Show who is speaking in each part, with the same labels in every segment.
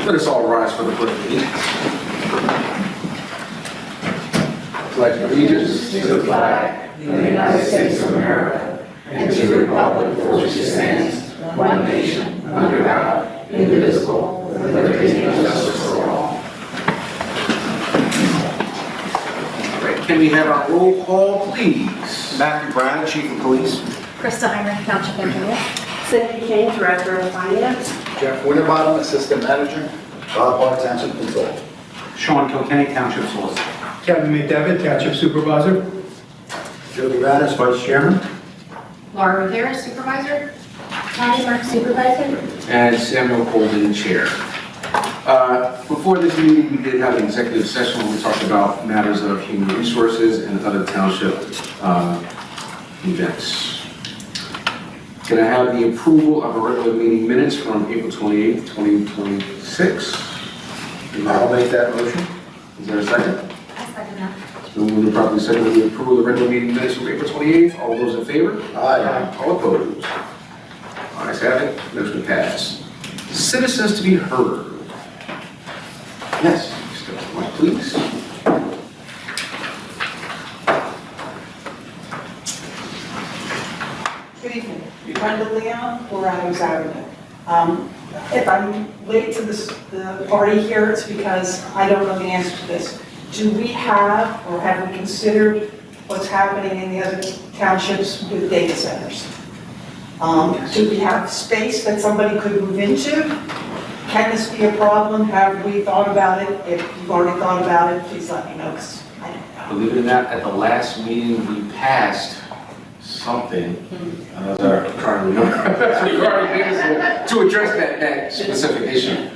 Speaker 1: Let us all rise for the pledge of allegiance. Pledge of allegiance
Speaker 2: to the flag of the United States of America and to the republic for which it stands, one nation, under God, indivisible, with liberty and justice for all.
Speaker 1: Can we have our roll call, please?
Speaker 3: Matthew Brown, Chief of Police.
Speaker 4: Krista Heinrich, Township Engineer.
Speaker 5: Cindy King, Director of Finance.
Speaker 3: Jeff Winterbottom, Assistant Manager.
Speaker 6: Bob Park, Township Control.
Speaker 3: Sean Kilkenny, Township Solicitor.
Speaker 7: Kevin McDevitt, Township Supervisor.
Speaker 6: Jody Radis, Vice Chairman.
Speaker 4: Laura Rivera, Supervisor. Patty Mark, Supervisor.
Speaker 1: And Samuel Colvin, Chair. Before this meeting, we did have an executive session where we talked about matters of human resources and other township events. Can I have the approval of a regular meeting minutes from April 28th, 2026?
Speaker 6: I'll make that motion.
Speaker 1: Is there a second?
Speaker 4: I second that.
Speaker 1: It's been moved and properly seconded that we approve the regular meeting minutes from April 28th. All those in favor?
Speaker 6: Aye.
Speaker 1: All opposed? Ayes have it, motion passed. Citizens to be heard. Yes, Mr. Mike, please.
Speaker 8: Good evening. Brenda Leon, 4 Adams Avenue. If I'm late to the party here, it's because I don't know the answer to this. Do we have, or have we considered what's happening in the other townships with data centers? Do we have space that somebody could move into? Can this be a problem? Have we thought about it? If you've already thought about it, please let me know, because I don't know.
Speaker 1: Believe it or not, at the last meeting, we passed something, I'm trying to remember, to address that specific issue,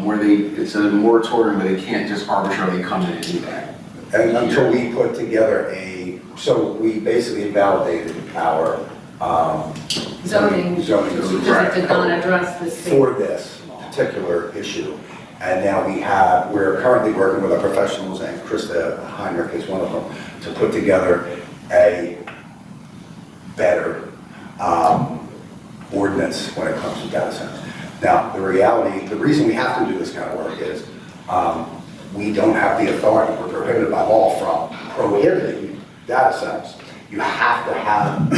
Speaker 1: where it's a moratorium where they can't just arbitrarily come in and do that.
Speaker 6: And until we put together so we basically validated our zoning
Speaker 4: Because it did not address this thing.
Speaker 6: for this particular issue. And now we're currently working with our professionals, and Krista Heinrich is one of them, to put together a better ordinance when it comes to data centers. Now, the reason we have to do this kind of work is we don't have the authority, we're prohibited by law from prohibiting data centers. You have to have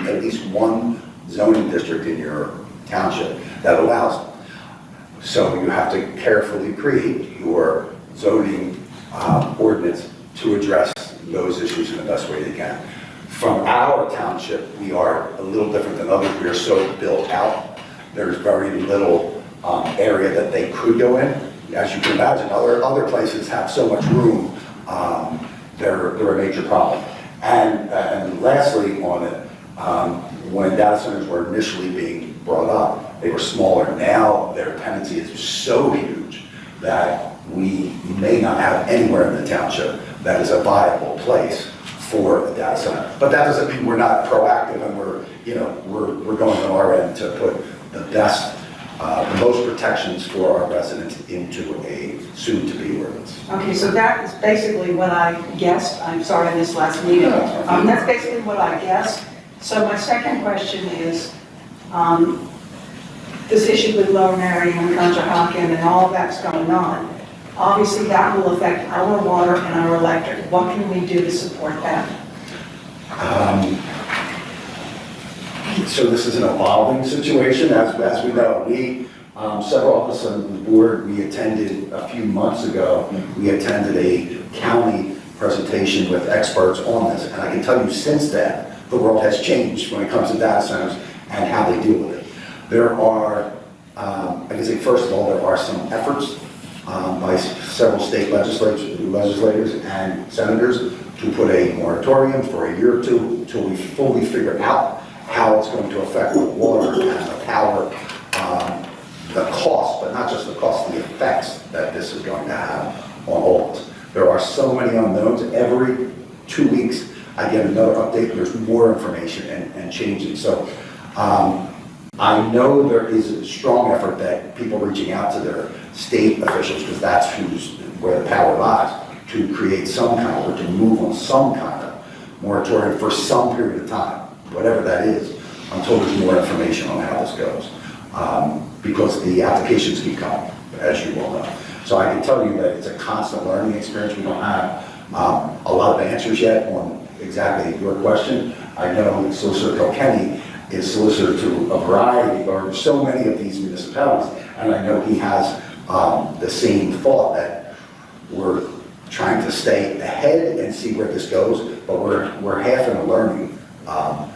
Speaker 6: at least one zoning district in your township that allows it. So you have to carefully create your zoning ordinance to address those issues in the best way you can. From our township, we are a little different than others. We are so built out. There's very little area that they could go in. As you can imagine, other places have so much room. They're a major problem. And lastly on it, when data centers were initially being brought up, they were smaller. Now their tendency is so huge that we may not have anywhere in the township that is a viable place for a data center. But that doesn't mean we're not proactive and we're going on our end to put the best, the most protections for our residents into a soon-to-be ordinance.
Speaker 8: Okay, so that is basically what I guessed. I'm sorry I missed last meeting. That's basically what I guessed. So my second question is, this issue with Lower Merion and Conshohocken and all that's going on, obviously that will affect our water and our electric. What can we do to support that?
Speaker 6: So this is an evolving situation, as we know. Several of us on the board, we attended a few months ago, we attended a county presentation with experts on this. And I can tell you since then, the world has changed when it comes to data centers and how they deal with it. There are, I can say first of all, there are some efforts by several state legislators and senators to put a moratorium for a year or two until we fully figure out how it's going to affect the water and the power, the cost, but not just the cost, the effects that this is going to have on all of us. There are so many unknowns. Every 2 weeks, I get another update. There's more information and changing. So I know there is a strong effort that people reaching out to their state officials, because that's where the power lies, to create some kind of, or to move on some kind of moratorium for some period of time, whatever that is, until there's more information on how this goes. because the applications keep coming, as you all know. So I can tell you that it's a constant learning experience. We don't have a lot of answers yet on exactly your question. I know Solicitor Kilkenny is solicitor to a variety, or so many of these municipalities, and I know he has the same thought that we're trying to stay ahead and see where this goes, but we're half in a learning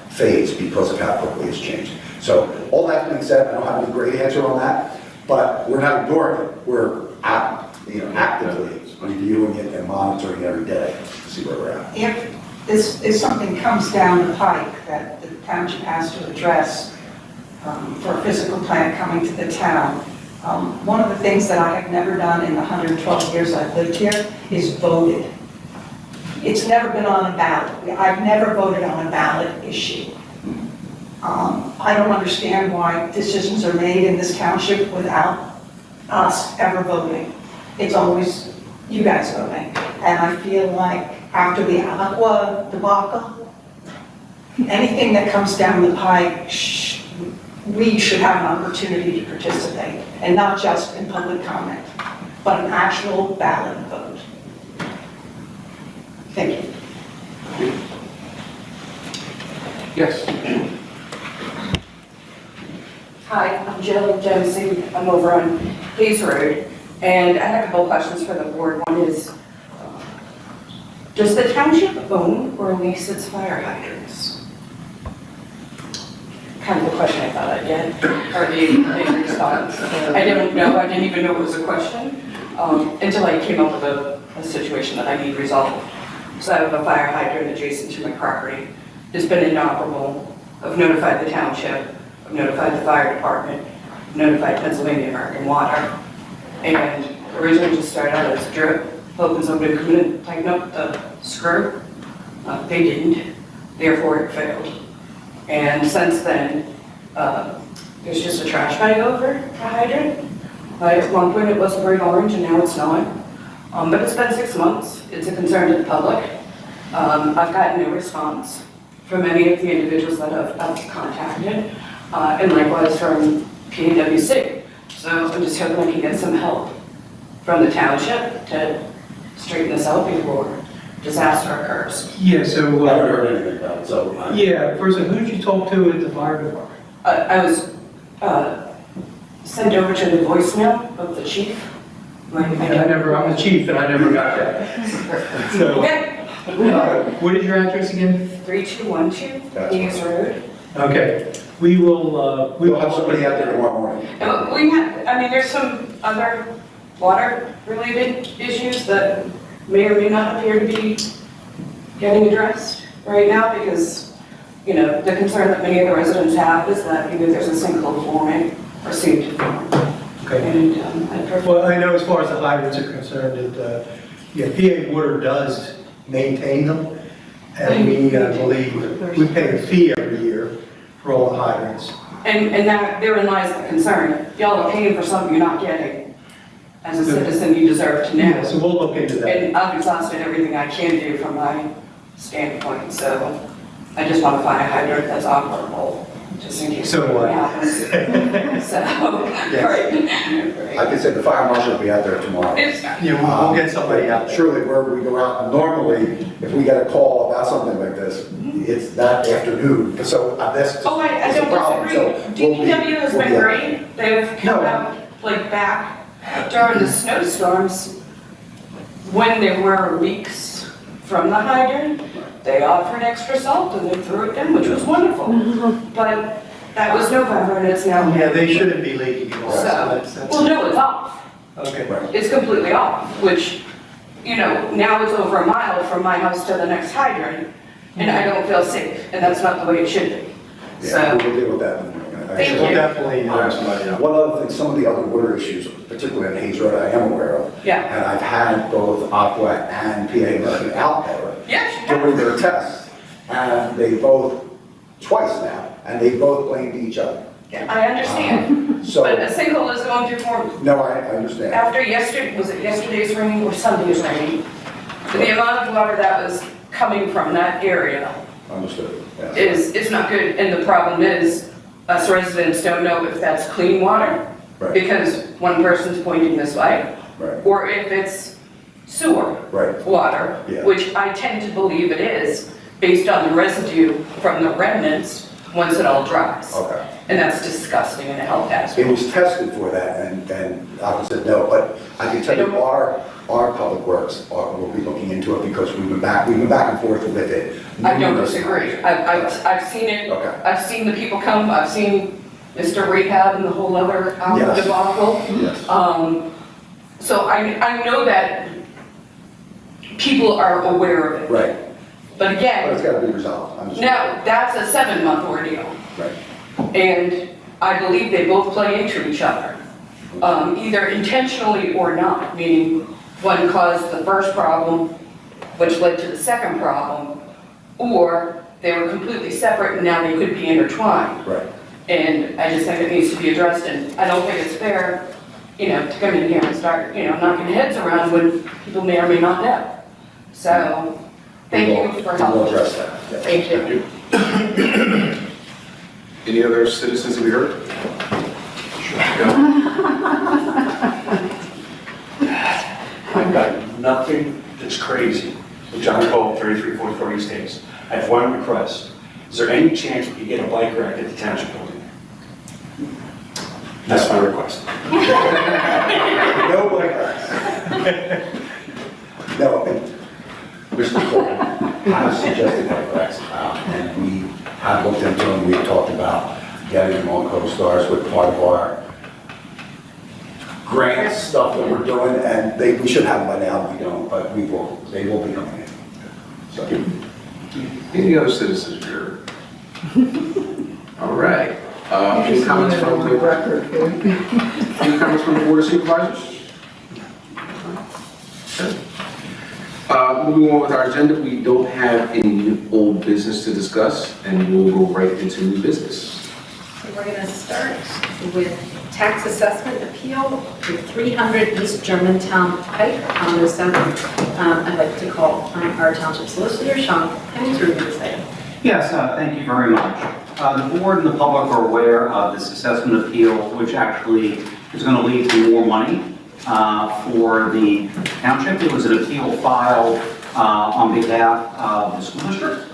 Speaker 6: phase because of how quickly it's changed. So all that being said, I don't have a great answer on that, but we're not ignoring it. We're actively reviewing it and monitoring every day to see where we're at.
Speaker 8: If something comes down the pike that the township has to address for a physical plant coming to the town, one of the things that I have never done in the 112 years I've lived here is voted. It's never been on a ballot. I've never voted on a ballot issue. I don't understand why decisions are made in this township without us ever voting. It's always you guys voting. And I feel like after the Aqua debacle, anything that comes down the pike, we should have an opportunity to participate, and not just in public comment, but an actual ballot vote. Thank you.
Speaker 1: Yes.
Speaker 5: Hi, I'm Jill Josie. I'm over on Hayes Road, and I have a couple questions for the board. One is, does the township own or lease its fire hydrants? Kind of the question I thought I'd get, or the response. I didn't know, I didn't even know it was a question, until I came up with a situation that I need resolved. So I have a fire hydrant adjacent to my property. It's been inoperable. I've notified the township, I've notified the fire department, I've notified Pennsylvania American Water, and originally just started out as a drip, hoping somebody would come in and tighten up the screw. They didn't, therefore it failed. And since then, there's just a trash bag over the hydrant. At one point it was bright orange and now it's not. But it's been 6 months. It's a concern to the public. I've gotten no response from any of the individuals that I've contacted, and likewise from PWC. So I'm just hoping I can get some help from the township to straighten this out before disaster occurs.
Speaker 7: Yeah, so,
Speaker 6: I haven't heard anything about it, so.
Speaker 7: yeah, first, who did you talk to at the fire department?
Speaker 5: I was sent over to the voicemail of the chief.
Speaker 7: I'm the chief, and I never got that. So,
Speaker 5: Okay,
Speaker 7: what is your address again?
Speaker 5: 3212
Speaker 6: That's
Speaker 5: Hayes Road.
Speaker 7: Okay, we will,
Speaker 6: We'll have somebody out there tomorrow morning.
Speaker 5: And we have, I mean, there's some other water-related issues that may or may not appear to be getting addressed right now because, you know, the concern that many of the residents have is that either there's a sinkhole forming or seem to form.
Speaker 7: Okay.
Speaker 5: And I prefer.
Speaker 7: Well, I know as far as the hydrants are concerned, that, yeah, PA Water does maintain them, and we believe we pay a fee every year for all the hydrants.
Speaker 5: And that, therein lies the concern. Y'all are paying for something you're not getting. As a citizen, you deserve to know.
Speaker 7: Yeah, so we'll look into that.
Speaker 5: And I've exhausted everything I can do from my standpoint, so I just want to find a hydrant that's operable, just in case
Speaker 7: So
Speaker 5: something
Speaker 7: what?
Speaker 5: happens. So, right.
Speaker 6: I can say the fire marshal will be out there tomorrow.
Speaker 5: It's,
Speaker 7: Yeah, we'll get somebody out there.
Speaker 6: Surely where we go out, normally, if we get a call about something like this, it's that afternoon, so that's.
Speaker 5: oh, I
Speaker 6: it's a problem.
Speaker 5: don't
Speaker 6: So
Speaker 5: disagree. DPW has
Speaker 6: we'll
Speaker 5: been
Speaker 6: be out.
Speaker 5: great. They've come
Speaker 6: No.
Speaker 5: out, like, back during the snowstorms, when there were leaks from the hydrant, they offered extra salt and they threw it in, which was wonderful. But that was November and it's now
Speaker 7: Yeah,
Speaker 5: May.
Speaker 7: they shouldn't be leaking at all, so
Speaker 5: So,
Speaker 7: that's,
Speaker 5: well, no, it's off.
Speaker 7: okay.
Speaker 6: Right.
Speaker 5: It's completely off, which, you know, now it's over a mile from my house to the next hydrant, and I don't feel safe, and that's not the way it should be.
Speaker 6: Yeah,
Speaker 5: So,
Speaker 6: we'll deal with that.
Speaker 5: Thank
Speaker 7: We'll
Speaker 5: you.
Speaker 7: definitely have somebody out.
Speaker 6: One other thing, some of the other water issues, particularly on Hayes Road, I am aware of.
Speaker 5: Yeah.
Speaker 6: And I've had both Aqua and PA American out there
Speaker 5: yeah,
Speaker 6: during their tests. And they both, twice now, and they both blamed each other.
Speaker 5: I understand,
Speaker 6: So,
Speaker 5: but a sinkhole is going through form.
Speaker 6: no, I understand.
Speaker 5: After yesterday, was it yesterday's rain or Sunday's rain? The amount of water that was coming from that area
Speaker 6: Understood. Yeah.
Speaker 5: is not good, and the problem is, us residents don't know if that's clean water
Speaker 6: Right.
Speaker 5: Because one person's pointing this way,
Speaker 6: Right,
Speaker 5: or if it's sewer,
Speaker 6: right,
Speaker 5: water,
Speaker 6: Yeah.
Speaker 5: which I tend to believe it is, based on the residue from the remnants, once it all dries.
Speaker 6: okay.
Speaker 5: And that's disgusting and a health
Speaker 6: It
Speaker 5: hazard.
Speaker 6: was tested for that, and I said no, but I can tell you, our public works will be looking into it, because we've been back and forth with it.
Speaker 5: I don't
Speaker 6: numerous
Speaker 5: disagree.
Speaker 6: times.
Speaker 5: I've seen it,
Speaker 6: Okay.
Speaker 5: I've seen the people come, I've seen Mr. Rehab and the whole other
Speaker 6: Yes.
Speaker 5: debacle.
Speaker 6: Yes,
Speaker 5: So I know that people are aware of it.
Speaker 6: right,
Speaker 5: But
Speaker 6: but
Speaker 5: again,
Speaker 6: it's gotta be resolved. I'm just-
Speaker 5: now, that's a 7-month ordeal.
Speaker 6: Right,
Speaker 5: And I believe they both play into each other, either intentionally or not, meaning one caused the first problem, which led to the second problem, or they were completely separate and now they could be intertwined.
Speaker 6: right.
Speaker 5: And I just think it needs to be addressed, and I don't think it's fair, to come in here and start, knocking heads around when people may or may not know. So, thank you for
Speaker 6: We'll
Speaker 5: helping.
Speaker 6: address that. Yeah.
Speaker 5: Thank you.
Speaker 1: Any other citizens that we heard?
Speaker 9: I've got nothing that's crazy with John Cole, 3344 East Davis. I have one request. Is there any chance we could get a bike rack at the township building? That's my request.
Speaker 6: No bike racks. No, and Mr. Cole has suggested bike racks, and we have looked into them, we've talked about getting them on co-stars with part of our grant stuff that we're doing, and we should have them by now, we don't, but they will be coming in. So,
Speaker 1: Any other citizens here? All right. Any comments from the Any comments from the Board of Supervisors? Okay. Moving on with our agenda, we don't have any old business to discuss, and we'll go right into new business.
Speaker 4: We're going to start with tax assessment appeal with 300 East Germantown Pike on the 7th. I'd like to call our township solicitor, Sean Penny, to review this item.
Speaker 3: Yes, thank you very much. The board and the public are aware of this assessment appeal, which actually is going to lead to more money for the township. It was an appeal filed on behalf of the school district,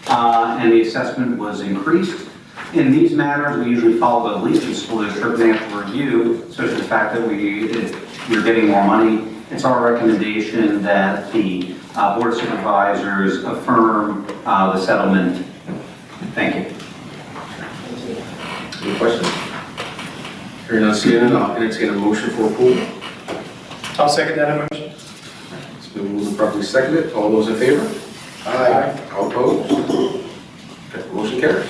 Speaker 3: and the assessment was increased. In these matters, we usually follow the lease of the school district and have to review, especially the fact that we're getting more money. It's our recommendation that the Board of Supervisors affirm the settlement. Thank you.
Speaker 1: Any questions? Hearing none, seeing none, I'll entertain a motion for approval.
Speaker 7: I'll second that motion.
Speaker 1: It's been moved and properly seconded. All those in favor? Aye. All opposed? Okay, motion carries.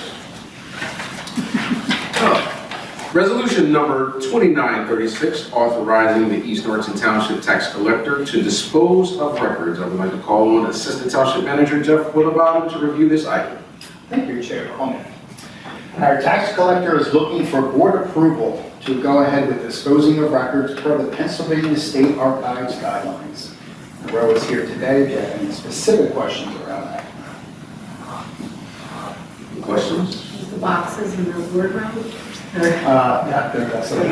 Speaker 1: Resolution number 2936, authorizing the East Norriton Township Tax Collector to dispose of records. I would like to call on Assistant Township Manager Jeff Willabottom to review this item.
Speaker 10: Thank you, Chair Coleman. Our tax collector is looking for board approval to go ahead with disposing of records per the Pennsylvania State Archives guidelines. Roe is here today. Do you have any specific questions around that?
Speaker 1: Any questions?
Speaker 4: The boxes in the word room.
Speaker 10: Yeah, that's it.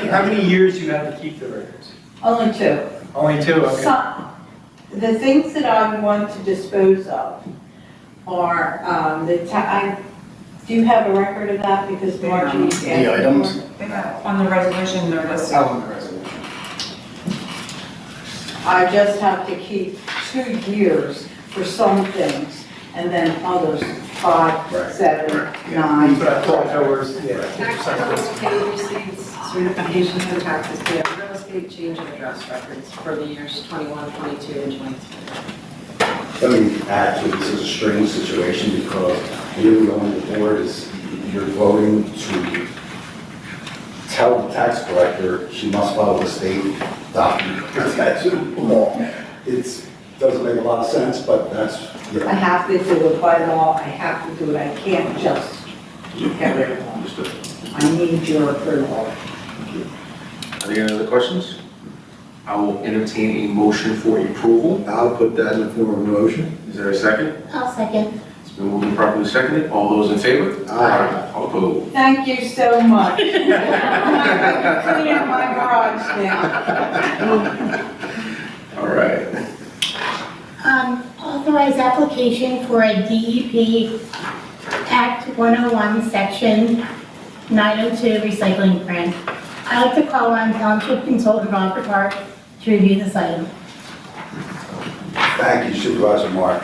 Speaker 7: How many years do you have to keep the records?
Speaker 2: Only two.
Speaker 7: Only two, okay.
Speaker 2: The things that I want to dispose of are, do you have a record of that? Because Margie asked.
Speaker 10: The items?
Speaker 8: On the resolution, they're listed.
Speaker 10: On the resolution.
Speaker 2: I just have to keep 2 years for some things, and then others, 5, 7, 9.
Speaker 7: But I thought there was,
Speaker 4: Tax bills, paid receipts, certifications for taxes paid, real estate change of address records for the years 21, 22, and 23.
Speaker 6: Let me add to this is a strange situation, because really on the board is, you're voting to tell the tax collector she must follow the state document, statute, law. It doesn't make a lot of sense, but that's,
Speaker 2: I have to do it by law, I have to do it, I can't just get rid of
Speaker 1: Understood.
Speaker 2: them. I need your approval.
Speaker 1: Are there any other questions? I will entertain a motion for approval.
Speaker 6: I'll put that in the form of a motion.
Speaker 1: Is there a second?
Speaker 4: I'll second.
Speaker 1: It's been moved and properly seconded. All those in favor?
Speaker 6: Aye.
Speaker 1: All opposed?
Speaker 8: Thank you so much. I'm gonna clean my garage now.
Speaker 1: All right.
Speaker 2: Authorized application for a DEP Act 101, Section 902 recycling grant. I'd like to call on Township Consultant Robert Hart to review this item.
Speaker 6: Thank you, Supervisor Mark.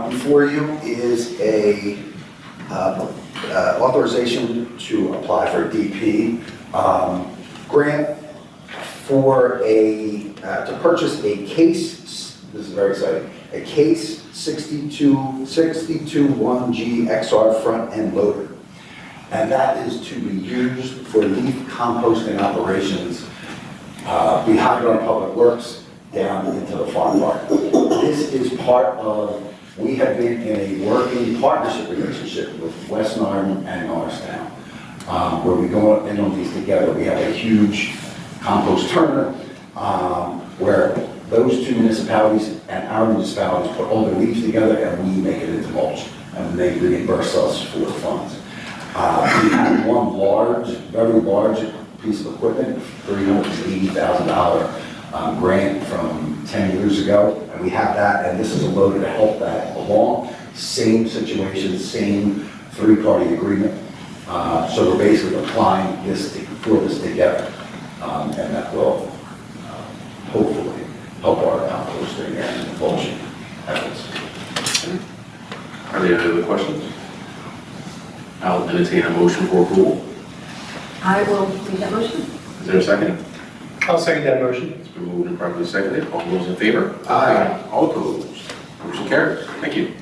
Speaker 6: Before you is a authorization to apply for a DP grant for to purchase a case, this is very exciting, a case 621G XR front end loader. And that is to be used for leaf composting operations behind our public works down into the farm park. This is part of, we have been in a working partnership relationship with West Narden and Norristown, where we go in on these together. We have a huge compost turner where those two municipalities and our municipalities put all their leaves together and we make it into mulch, and they reimburse us for the funds. We had one large, very large piece of equipment, $380,000 grant from 10 years ago, and we have that, and this is a loader to help that along. Same situation, same three-party agreement. So we're basically applying for this together, and that will hopefully help our composting and mulching efforts.
Speaker 1: Are there any other questions? I'll entertain a motion for approval.
Speaker 4: I will make that motion.
Speaker 1: Is there a second?
Speaker 7: I'll second that motion.
Speaker 1: It's been moved and properly seconded. All those in favor?
Speaker 6: Aye.
Speaker 1: All opposed? Motion carries. Thank you.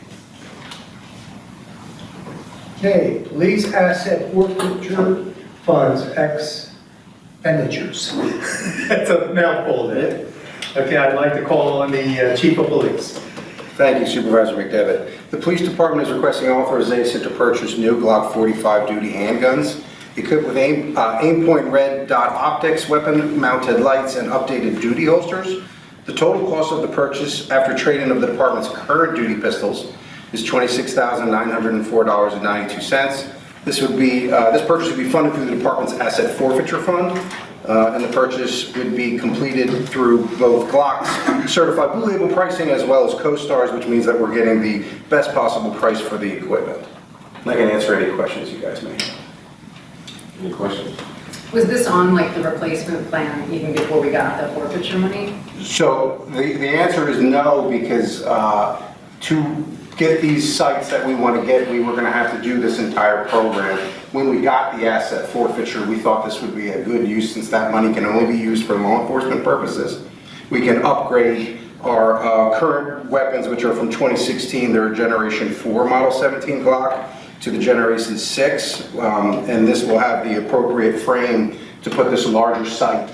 Speaker 7: Okay, police asset forfeiture funds expenditures. That's a mouthful, isn't it? Okay, I'd like to call on the chief of police.
Speaker 11: Thank you, Supervisor McDevitt. The police department is requesting authorization to purchase new Glock 45 duty handguns equipped with aim-point red dot optics, weapon-mounted lights, and updated duty holsters. The total cost of the purchase after trade-in of the department's current duty pistols is $26,904.92. This purchase would be funded through the department's asset forfeiture fund, and the purchase would be completed through both Glock's certified blue label pricing as well as CoStar's, which means that we're getting the best possible price for the equipment. And I can answer any questions you guys may have.
Speaker 1: Any questions?
Speaker 4: Was this on like the replacement plan even before we got the forfeiture money?
Speaker 11: So the answer is no, because to get these sites that we want to get, we were going to have to do this entire program. When we got the asset forfeiture, we thought this would be a good use since that money can only be used for law enforcement purposes. We can upgrade our current weapons, which are from 2016. They're a Generation 4 Model 17 Glock to the Generation 6, and this will have the appropriate frame to put this larger sight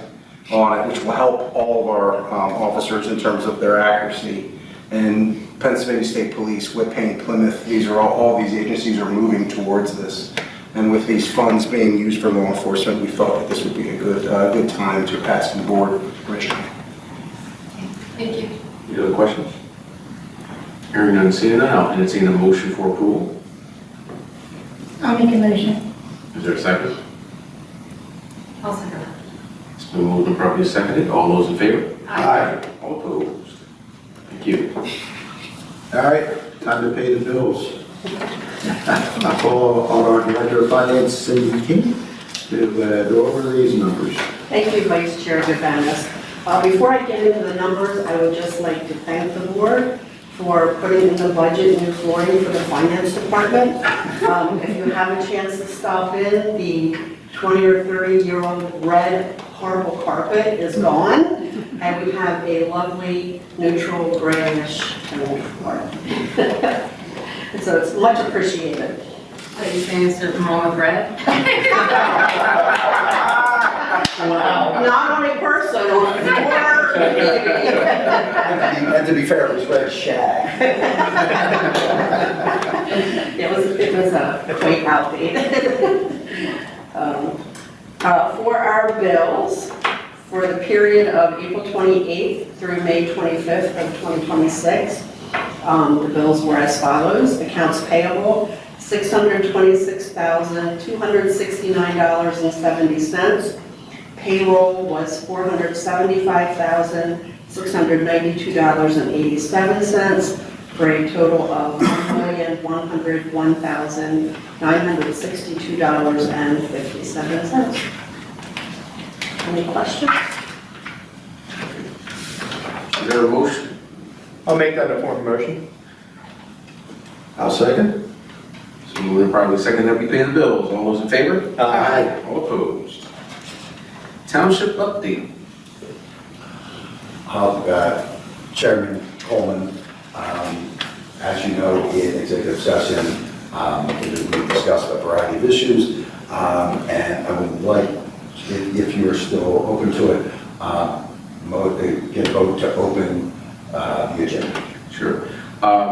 Speaker 11: on it, which will help all of our officers in terms of their accuracy. And Pennsylvania State Police, Whip Paint, Plymouth, these are all these agencies are moving towards this. And with these funds being used for law enforcement, we felt that this would be a good time to pass the board originally.
Speaker 4: Thank you.
Speaker 1: Any other questions? Hearing none, seeing none, I'll entertain a motion for approval.
Speaker 2: I'll make a motion.
Speaker 1: Is there a second?
Speaker 4: I'll second that.
Speaker 1: It's been moved and properly seconded. All those in favor?
Speaker 6: Aye.
Speaker 1: All opposed? Thank you.
Speaker 12: All right, time to pay the bills. I'll call on our Director of Finance, Cindy King, to go over these numbers.
Speaker 13: Thank you, Vice Chair Devanis. Before I get into the numbers, I would just like to thank the board for putting in the budget new flooring for the finance department. If you have a chance to stop in, the 20 or 30-year-old red horrible carpet is gone, and we have a lovely neutral grayish floor. So it's much appreciated.
Speaker 4: Are you saying something wrong with red?
Speaker 13: Not only personal,
Speaker 6: And to be fair, it was red shag.
Speaker 13: it was quite outdated. For our bills, for the period of April 28th through May 25th of 2026, The bills were as follows. Accounts payable, $626,269.70. Payroll was $475,692.87, for a total of $1,101,962.57. Any questions?
Speaker 1: Is there a motion?
Speaker 11: I'll make that a form of motion.
Speaker 12: I'll second.
Speaker 1: So moving and probably second that we pay the bills. All those in favor?
Speaker 12: Aye.
Speaker 1: All opposed? Township update.
Speaker 6: Chairman Coleman, as you know, in executive session, we discussed a variety of issues, and I would like, if you're still open to it, get a vote to open the agenda.
Speaker 1: Sure.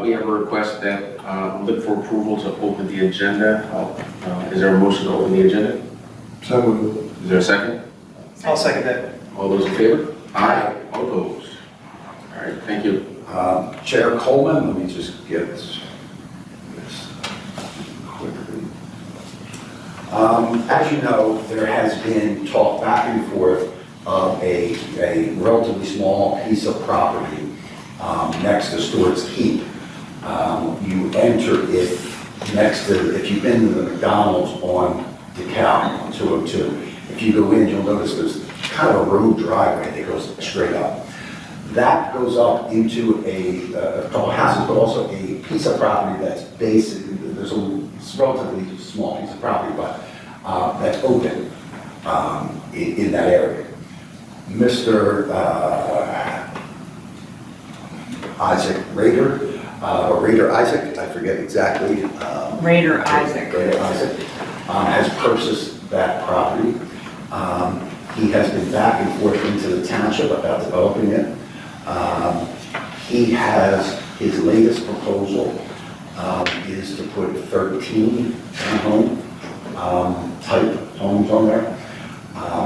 Speaker 1: We have a request that look for approval to open the agenda. Is there a motion to open the agenda?
Speaker 12: So moved.
Speaker 1: Is there a second?
Speaker 7: I'll second that.
Speaker 1: All those in favor? Aye. All opposed? All right, thank you.
Speaker 6: Chair Coleman, let me just get this quickly. As you know, there has been talk back and forth of a relatively small piece of property next to Stewart's Keep. You enter it next to, if you've been to the McDonald's on DeKalb 202, if you go in, you'll notice there's kind of a road driveway that goes straight up. That goes up into a couple houses, but also a piece of property that's basically, it's a relatively small piece of property, but that's open in that area. Mr. Isaac Rader, or Rader Isaac, I forget exactly.
Speaker 5: Raider Isaac.
Speaker 6: Rader Isaac has purchased that property. He has been back and forth into the township about developing it. He has, his latest proposal is to put 13 townhome type homes on there.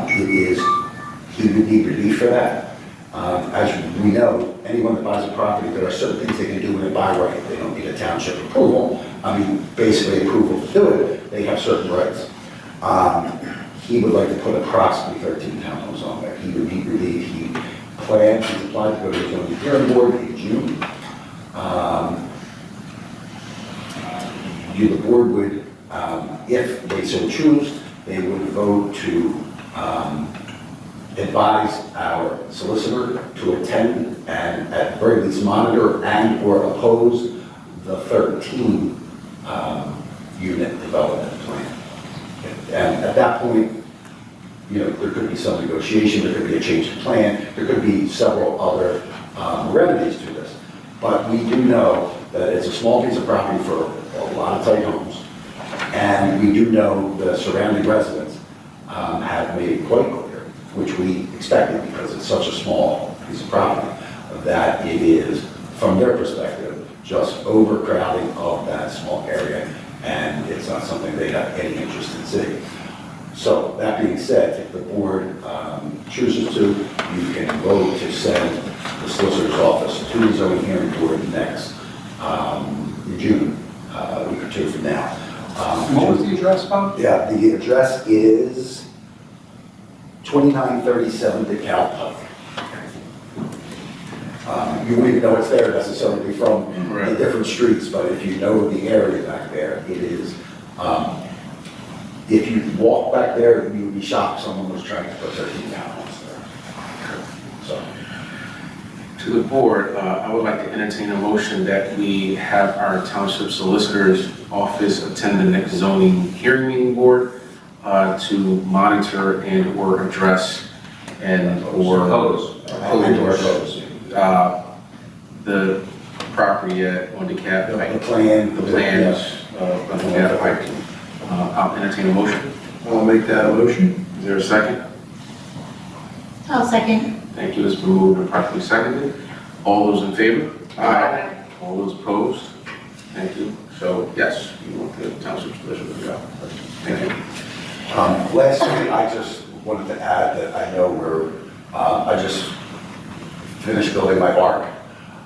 Speaker 6: He would need relief for that. As we know, anyone that buys a property, there are certain things they can do when they buy right. They don't need a township approval. I mean, basically approval to do it, they have certain rights. He would like to put approximately 13 townhomes on there. He would need relief. He plans, he's applied to go to the zoning hearing board in June. The board would, if they so choose, they would vote to advise our solicitor to attend and at the very least monitor and or oppose the 13 unit development plan. And at that point, you know, there could be some negotiation, there could be a change of plan, there could be several other remedies to this. But we do know that it's a small piece of property for a lot of tight homes. And we do know the surrounding residents have made it quite clear, which we expected because it's such a small piece of property, that it is, from their perspective, just overcrowding of that small area, and it's not something they have any interest in seeing. So, that being said, if the board chooses to, you can vote to send the solicitor's office to the zoning hearing board next in June, a week or two from now.
Speaker 3: What was the address, Bob?
Speaker 6: Yeah, the address is 2937 DeKalb Pike. You wouldn't even know it's there necessarily from the different streets, but if you know the area back there, it is, if you walk back there, you would be shocked someone was trying to put 13 townhomes there. So.
Speaker 1: To the board, I would like to entertain a motion that we have our township solicitor's office attend the next zoning hearing meeting board to monitor and or address and or oppose the property on DeKalb Pike. The plans of DeKalb Pike. I'll entertain a motion.
Speaker 12: I'll make that a motion.
Speaker 1: Is there a second?
Speaker 2: I'll second.
Speaker 1: Thank you. It's been moved and properly seconded. All those in favor? Aye. All those opposed? Thank you. So, yes, you want the township's solicitor to go. Thank you.
Speaker 6: Lastly, I just wanted to add that I know I just finished building my bark.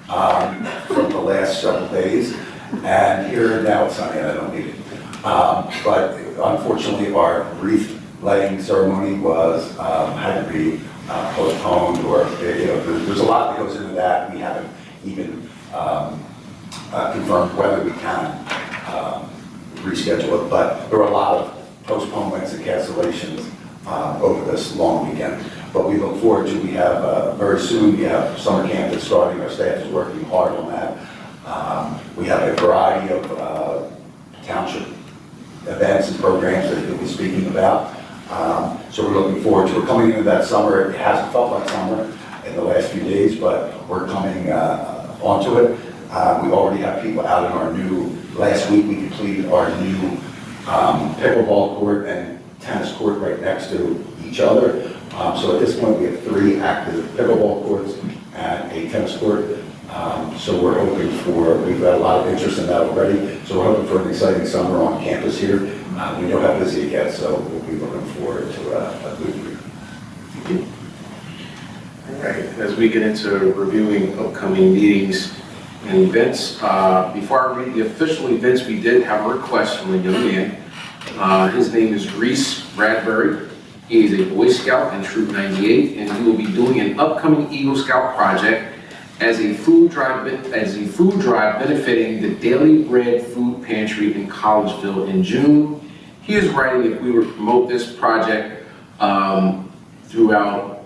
Speaker 6: from the last several days. And here now it's sunny and I don't need it. But unfortunately, our wreath laying ceremony was, had to be postponed, or, there's a lot that goes into that. We haven't even confirmed whether we can reschedule it, but there were a lot of postponements and cancellations over this long weekend. But we look forward to, we have, very soon, we have summer camp that's starting. Our staff is working hard on that. We have a variety of township events and programs that he'll be speaking about. So we're looking forward to it. We're coming into that summer. It hasn't felt like summer in the last few days, but we're coming onto it. We already have people out in our new, last week we completed our new pickleball court and tennis court right next to each other. So at this point we have 3 active pickleball courts and a tennis court. So we're hoping for, we've got a lot of interest in that already. So we're hoping for an exciting summer on campus here. We know how busy it gets, so we'll be looking forward to a good year.
Speaker 1: All right, as we get into reviewing upcoming meetings and events, before I read the official events, we did have a request from a young man. His name is Reese Bradbury. He is a Boy Scout in Troop 98, and he will be doing an upcoming Eagle Scout project as a food drive benefiting the Daily Bread Food Pantry in Collegeville in June. He is writing if we would promote this project throughout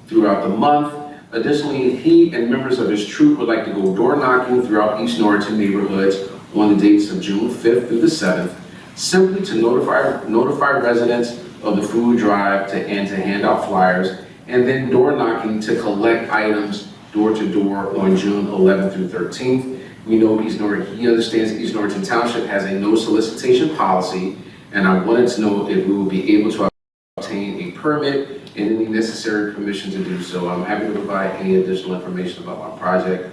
Speaker 1: the month. Additionally, he and members of his troop would like to go door knocking throughout East Norriton neighborhoods on the dates of June 5th through the 7th, simply to notify residents of the food drive and to hand out flyers, and then door knocking to collect items door to door on June 11th through 13th. We know he understands East Norriton Township has a no solicitation policy, and I wanted to know if we will be able to obtain a permit and any necessary permission to do so. I'm happy to provide any additional information about my project.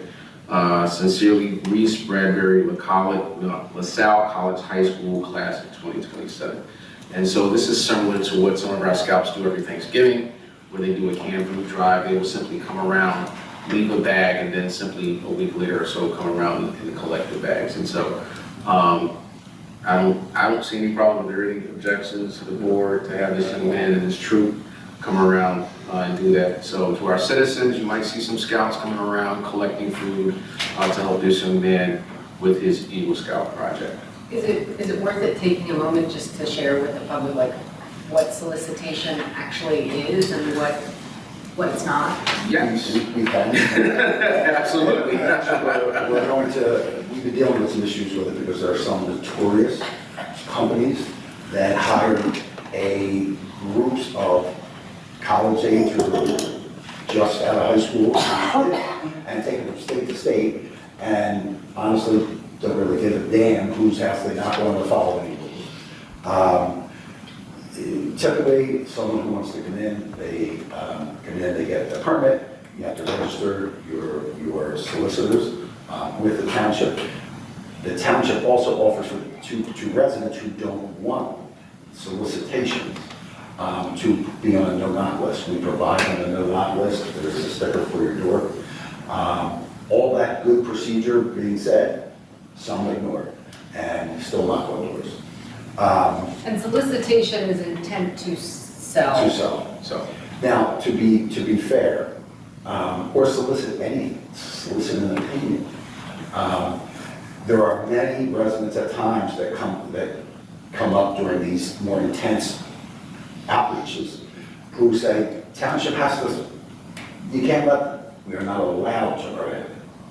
Speaker 1: Sincerely, Reese Bradbury, LaSalle College High School, class of 2027. And so this is similar to what some of our scouts do every Thanksgiving, where they do a canned food drive. They will simply come around, leave a bag, and then simply a week later or so come around and collect the bags. And so I don't see any problem. Are there any objections to the board to have this young man and his troop come around and do that? So to our citizens, you might see some scouts coming around collecting food to help this young man with his Eagle Scout project.
Speaker 4: Is it worth it taking a moment just to share with the public like what solicitation actually is and what it's not?
Speaker 1: Yes.
Speaker 6: We can.
Speaker 1: Absolutely.
Speaker 6: We're going to, we've been dealing with some issues with it because there are some notorious companies that hire groups of college age or just out of high school and take them from state to state, and honestly don't really give a damn whose house they knock on to follow any rules. Typically, someone who wants to come in, they they get a permit. You have to register your solicitors with the township. The township also offers to residents who don't want solicitations to be on a no-knock list. We provide them a no-knock list. There's a sticker for your door. All that good procedure being said, some ignore it and still knock on doors.
Speaker 4: And solicitation is intent to sell.
Speaker 6: To sell. So now, to be fair, or solicit an opinion. There are many residents at times that come up during these more intense outreaches who say, township has to, you can't we are not allowed to prohibit.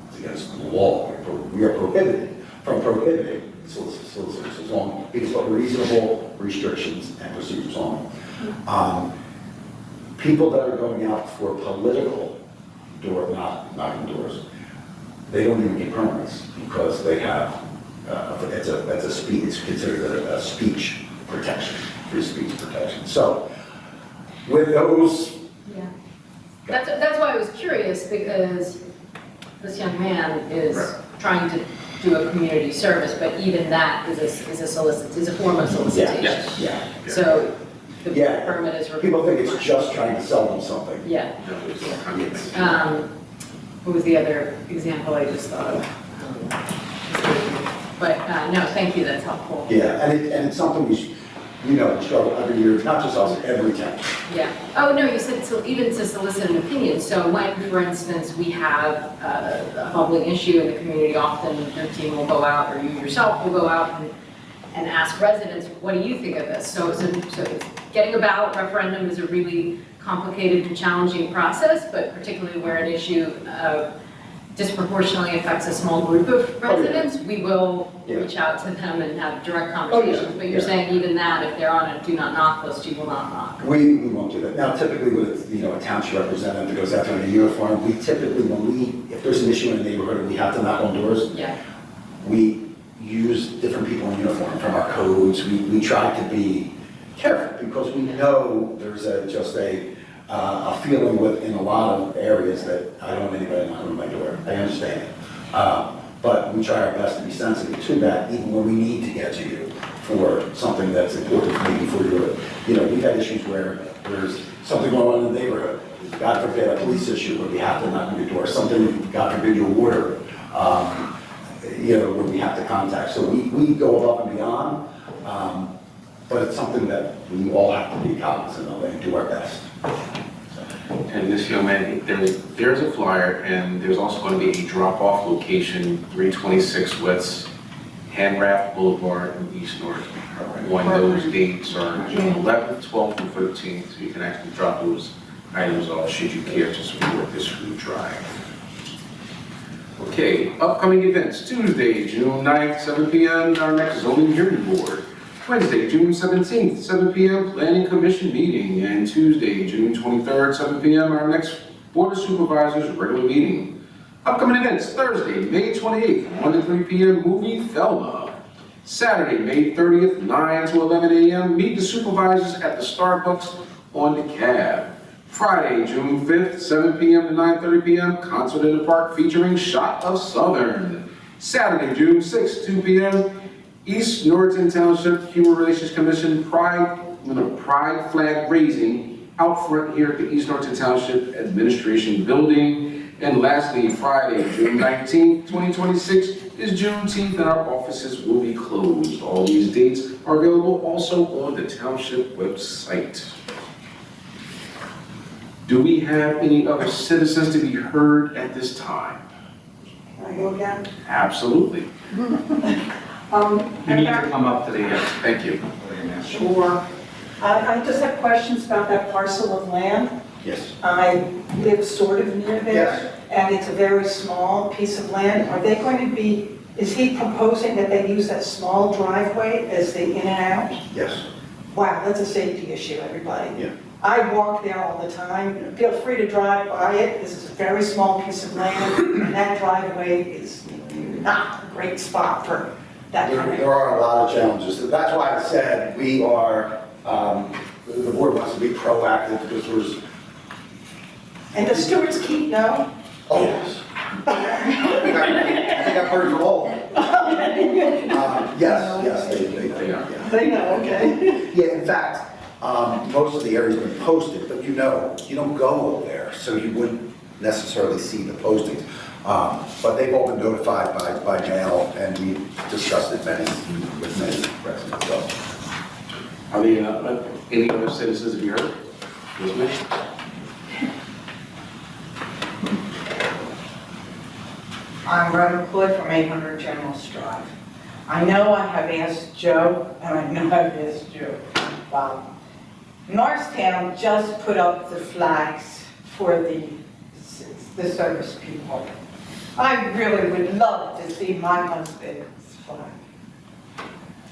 Speaker 6: It's against the law. We are prohibited from prohibiting solicitors on because of reasonable restrictions and procedures on them. People that are going out for political knocking doors, they don't even get permits because they have, it's considered a speech protection, free speech protection. So with those.
Speaker 4: Yeah. That's why I was curious, because this young man is trying to do a community service, but even that is a form of solicitation.
Speaker 6: Yeah.
Speaker 4: So the permit is required.
Speaker 6: People think it's just trying to sell them something.
Speaker 4: Yeah. what was the other example I just thought of? But no, thank you, that's helpful.
Speaker 6: Yeah, and it's something we struggle every year, not just us, every town.
Speaker 4: Yeah. Oh, no, you said even to solicit an opinion. So when, for instance, we have a bubbling issue in the community, often your team will go out, or you yourself will go out and ask residents, what do you think of this? So getting a ballot referendum is a really complicated and challenging process, but particularly where an issue disproportionately affects a small group of residents, we will reach out to them and have direct conversations. But you're saying even that, if they're on a do not knock list, you will not knock.
Speaker 6: We won't do that. Now, typically with, a township representative that goes out there in a uniform, we typically, if there's an issue in the neighborhood and we have to knock on doors,
Speaker 4: Yeah.
Speaker 6: we use different people in uniform from our codes. We try to be careful because we know there's just a feeling in a lot of areas that I don't want anybody knocking on my door. I understand. But we try our best to be sensitive to that, even when we need to get to you for something that's important for you before we've had issues where there's something going on in the neighborhood. God forbid, a police issue where we have to knock on your door, something, God forbid, your water, where we have to contact. So we go above and beyond, but it's something that we all have to be cognizant of and do our best.
Speaker 1: And this young man, there's a flyer, and there's also going to be a drop-off location, 326 West Handraft Boulevard in East North. When those dates are June 11th, 12th, and 13th, so you can actually drop those items off should you care to support this food drive. Okay, upcoming events, Tuesday, June 9th, 7 p.m., our next zoning hearing board. Wednesday, June 17th, 7 p.m., Planning Commission meeting, and Tuesday, June 23rd, 7 p.m., our next Board of Supervisors regular meeting. Upcoming events, Thursday, May 28th, 1 to 3 p.m., movie Thelma. Saturday, May 30th, 9 to 11 a.m., meet the supervisors at the Starbucks on the Cab. Friday, June 5th, 7 p.m. to 9:30 p.m., concert in the park featuring Shot of Southern. Saturday, June 6th, 2 p.m., East Norriton Township Human Relations Commission Pride flag raising out front here at the East Norriton Township Administration Building. And lastly, Friday, June 19th, 2026 is Juneteenth, and our offices will be closed. All these dates are available also on the township website. Do we have any other citizens to be heard at this time?
Speaker 8: Can I go again?
Speaker 1: Absolutely.
Speaker 3: You need to come up to the,
Speaker 1: Thank you.
Speaker 8: Sure. I just have questions about that parcel of land.
Speaker 6: Yes.
Speaker 8: I live sort of near there.
Speaker 6: Yes.
Speaker 8: And it's a very small piece of land. Are they going to be, is he proposing that they use that small driveway as the in and out?
Speaker 6: Yes.
Speaker 8: Wow, that's a safety issue, everybody.
Speaker 6: Yeah.
Speaker 8: I walk there all the time. Feel free to drive by it. This is a very small piece of land, and that driveway is not a great spot for that kind of.
Speaker 6: There are a lot of challenges. That's why I said we are, the board wants to be proactive because there's.
Speaker 8: And the stewards keep no?
Speaker 6: Oh, yes. I think I've heard from all. Yes, they are. Yeah.
Speaker 8: They know, okay.
Speaker 6: Yeah, in fact, most of the area's been posted, but you don't go over there, so you wouldn't necessarily see the postings. But they've all been notified by mail, and we discussed it with many residents. So.
Speaker 1: Are there any other citizens to be heard? Yes, ma'am.
Speaker 14: I'm Rhoda Floyd from 800 General Drive. I know I have asked Joe, and I know I've asked Joe. Norristown just put up the flags for the service people. I really would love to see my husband's flag.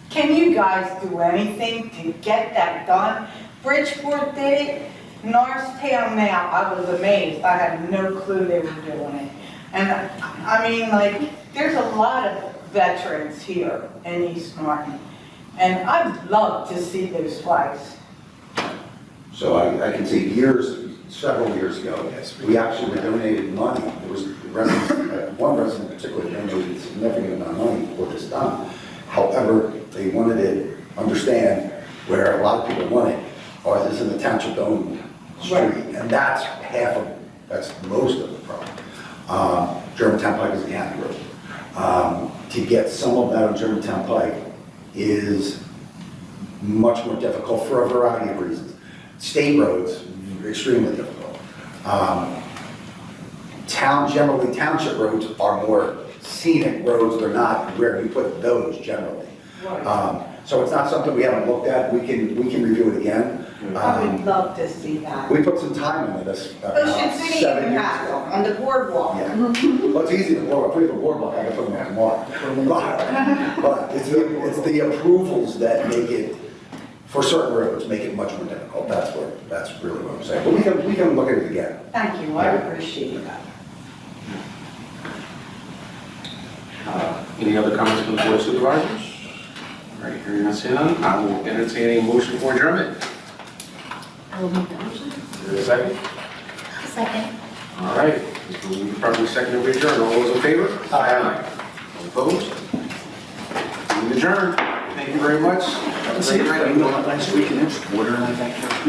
Speaker 14: Can you guys do anything to get that done? Bridgeport did it. Norristown now, I was amazed. I had no clue they were doing it. And I mean, like, there's a lot of veterans here in East Norton. And I'd love to see those flags.
Speaker 6: So I can say several years ago, we actually donated money. There was one resident in particular donated a significant amount of money for this done. However, they wanted to understand where a lot of people want it, or this is a township-owned street, and that's most of the problem. Germantown Pike is a county road. To get some of that on Germantown Pike is much more difficult for a variety of reasons. State roads, extremely difficult. Generally township roads are more scenic roads, they're not where you put those generally. So it's not something we haven't looked at, we can review it again.
Speaker 14: I would love to see that.
Speaker 6: We put some time into this.
Speaker 14: Ocean City
Speaker 6: 7
Speaker 14: even
Speaker 6: years
Speaker 14: has
Speaker 6: ago.
Speaker 14: them on the boardwalk.
Speaker 6: Yeah, well, it's easy to board, put it in the boardwalk, I can put them on tomorrow. But it's the approvals that make it, for certain roads, make it much more difficult, that's really what I'm saying. But we can look at it again.
Speaker 14: Thank you, I appreciate that.
Speaker 1: Any other comments from the board of supervisors? All right, hearing none, seeing none, I will entertain a motion for adjournment.
Speaker 4: I will make the motion.
Speaker 1: Is there a second?
Speaker 2: Second.
Speaker 1: All right, it's been moved, properly seconded, we adjourn. All those in favor? Aye. All opposed? We adjourn. Thank you very much. Have a great night.
Speaker 9: Last week in this quarter, and I think.